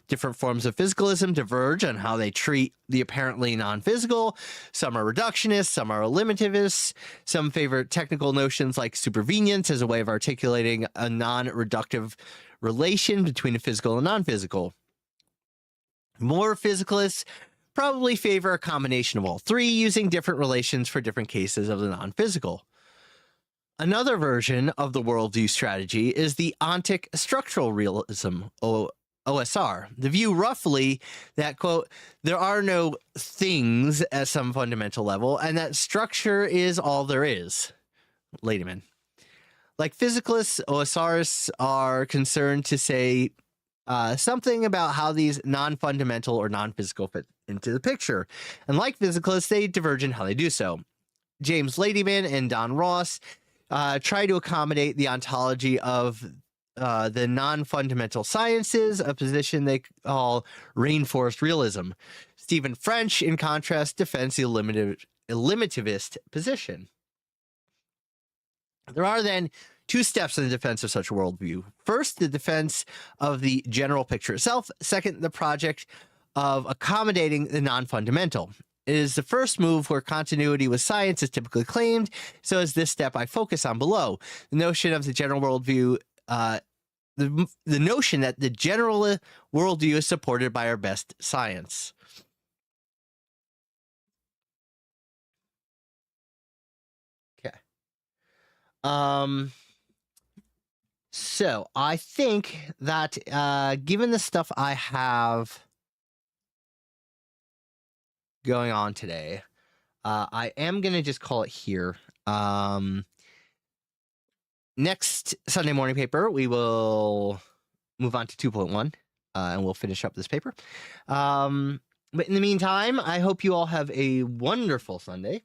Different forms of physicalism diverge on how they treat the apparently non-physical. Some are reductionists, some are eliminativists, some favor technical notions like supervenience as a way of articulating a non-reductive relation between the physical and non-physical. More physicalists probably favor a combination of all three, using different relations for different cases of the non-physical. Another version of the worldview strategy is the ontic structural realism, OSR. The view roughly that, quote, there are no things at some fundamental level, and that structure is all there is. Ladyman. Like physicalists, OSRists are concerned to say something about how these non-fundamental or non-physical fit into the picture. And like physicalists, they diverge in how they do so. James Ladyman and Don Ross try to accommodate the ontology of the non-fundamental sciences, a position they call rainforest realism. Stephen French, in contrast, defends the eliminativist position. There are then two steps in the defense of such a worldview. First, the defense of the general picture itself. Second, the project of accommodating the non-fundamental. It is the first move where continuity with science is typically claimed, so is this step I focus on below. The notion of the general worldview, the notion that the general worldview is supported by our best science. Okay. So I think that given the stuff I have going on today, I am going to just call it here. Next Sunday morning paper, we will move on to 2.1, and we'll finish up this paper. But in the meantime, I hope you all have a wonderful Sunday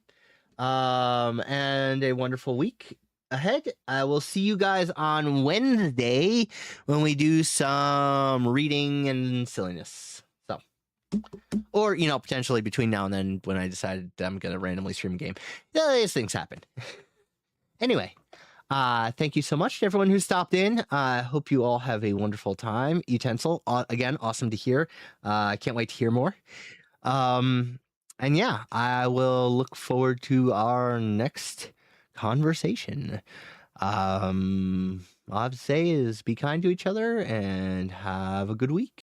and a wonderful week ahead. I will see you guys on Wednesday when we do some reading and silliness. So, or, you know, potentially between now and then when I decided I'm going to randomly stream a game. These things happen. Anyway, thank you so much to everyone who stopped in. I hope you all have a wonderful time. Utensil, again, awesome to hear. I can't wait to hear more. And yeah, I will look forward to our next conversation. All I have to say is be kind to each other and have a good week.